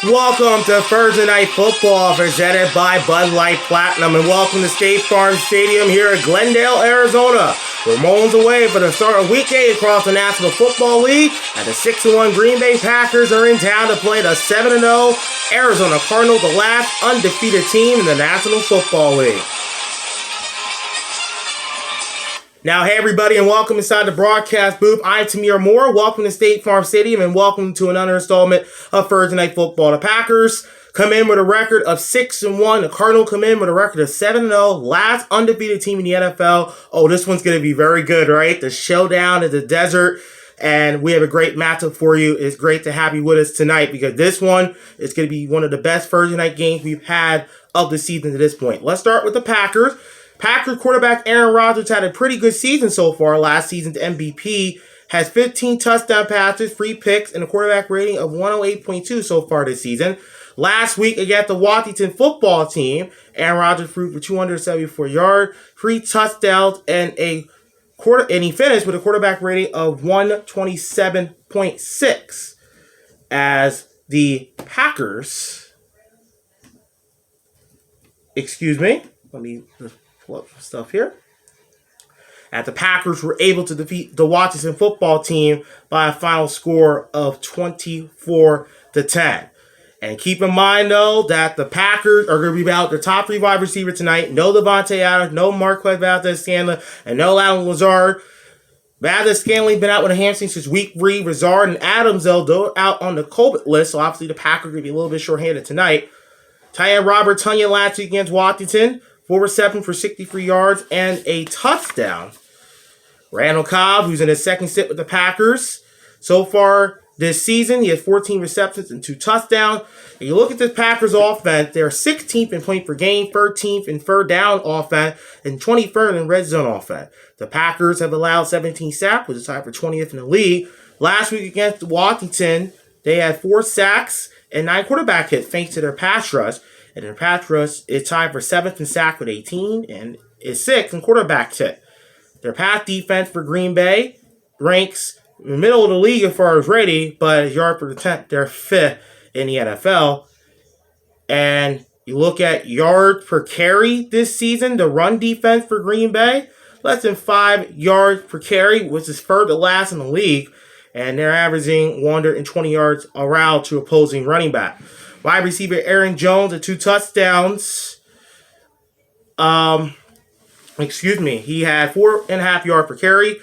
Welcome to Thursday Night Football presented by Bud Light Platinum, and welcome to State Farm Stadium here in Glendale, Arizona. We're moments away for the start of Week 8 across the National Football League, and the 6-1 Green Bay Packers are in town to play the 7-0 Arizona Cardinals, the last undefeated team in the National Football League. Now, hey everybody, and welcome inside the broadcast booth. I'm Tamir Moore. Welcome to State Farm Stadium, and welcome to another installment of Thursday Night Football. The Packers come in with a record of 6-1. The Cardinals come in with a record of 7-0. Last undefeated team in the NFL. Oh, this one's going to be very good, right? The showdown in the desert, and we have a great matchup for you. It's great to have you with us tonight because this one is going to be one of the best Thursday night games we've had of the season to this point. Let's start with the Packers. Packers quarterback Aaron Rodgers had a pretty good season so far. Last season's MVP has 15 touchdown passes, 3 picks, and a quarterback rating of 108.2 so far this season. Last week against the Washington football team, Aaron Rodgers threw for 274 yards, 3 touchdowns, and he finished with a quarterback rating of 127.6 as the Packers. Let me pull up stuff here. As the Packers were able to defeat the Washington football team by a final score of 24-10. And keep in mind, though, that the Packers are going to be without their top 3 wide receiver tonight. No Devontae Adams, no Marquez Valdez-Scantling, and no Alan Lazard. Valdez-Scantling been out with a hamstring since week 3. Lazard and Adams, though, out on the COVID list. So obviously the Packers are going to be a little bit shorthanded tonight. Tight end Robert Tonyan last week against Washington. 4 receptions for 63 yards and a touchdown. Randall Cobb, who's in his second stint with the Packers. So far this season, he has 14 receptions and 2 touchdowns. And you look at this Packers offense, they're 16th in point per game, 13th in third down offense, and 23rd in red zone offense. The Packers have allowed 17 sacks, which is tied for 20th in the league. Last week against Washington, they had 4 sacks and 9 quarterback hits thanks to their pass rush. And their pass rush is tied for 7th in sack with 18 and is 6th in quarterback hit. Their pass defense for Green Bay ranks in the middle of the league as far as rating, but as yard per attempt, they're 5th in the NFL. And you look at yards per carry this season, the run defense for Green Bay, less than 5 yards per carry, which is third to last in the league. And they're averaging 120 yards around to opposing running back. Wide receiver Aaron Jones at 2 touchdowns. He had 4.5 yards per carry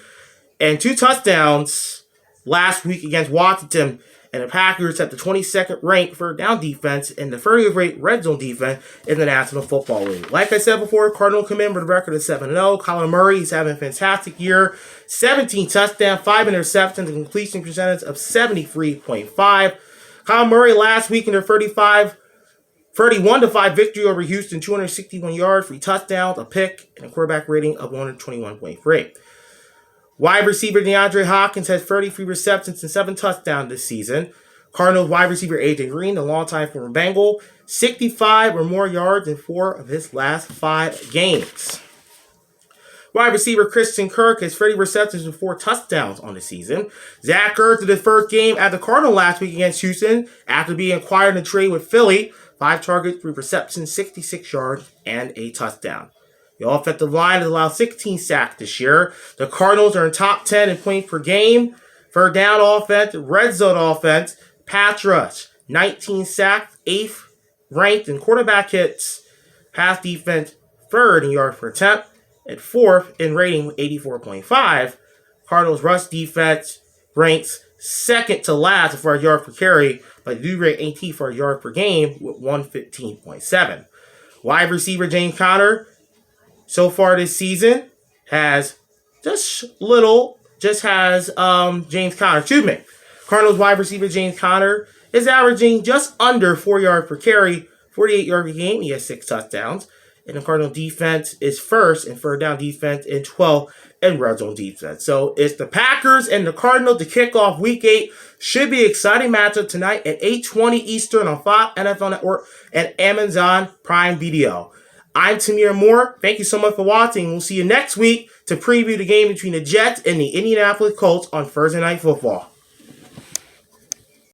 and 2 touchdowns last week against Washington. And the Packers at the 22nd ranked third down defense and the 30th ranked red zone defense in the National Football League. Like I said before, Cardinals come in with a record of 7-0. Kyler Murray is having a fantastic year. 17 touchdowns, 5 interceptions, and completion percentage of 73.5. Kyler Murray last week in their 31-5 victory over Houston, 261 yards, 3 touchdowns, a pick, and a quarterback rating of 121.3. Wide receiver DeAndre Hopkins has 33 receptions and 7 touchdowns this season. Cardinals wide receiver AJ Green, the longtime former Bengal, 65 or more yards in 4 of his last 5 games. Wide receiver Christian Kirk has 30 receptions and 4 touchdowns on the season. Zach Ertz did his first game at the Cardinals last week against Houston after being acquired in a trade with Philly. 5 targets, 3 receptions, 66 yards, and a touchdown. The offensive line has allowed 16 sacks this year. The Cardinals are in top 10 in points per game. Third down offense, red zone offense, pass rush, 19 sacks, 8th ranked in quarterback hits. Pass defense, 3rd in yards per attempt. At 4th in rating with 84.5, Cardinals rush defense ranks 2nd to last as far as yards per carry, but do rate AT for yards per game with 115.7. Wide receiver James Conner, so far this season, has James Conner. Cardinals wide receiver James Conner is averaging just under 4 yards per carry, 48 yards per game. He has 6 touchdowns. And the Cardinal defense is 1st in third down defense and 12th in red zone defense. So it's the Packers and the Cardinals to kick off Week 8. Should be an exciting matchup tonight at 8:20 Eastern on Fox, NFL Network, and Amazon Prime Video. I'm Tamir Moore. Thank you so much for watching. We'll see you next week to preview the game between the Jets and the Indianapolis Colts on Thursday Night Football.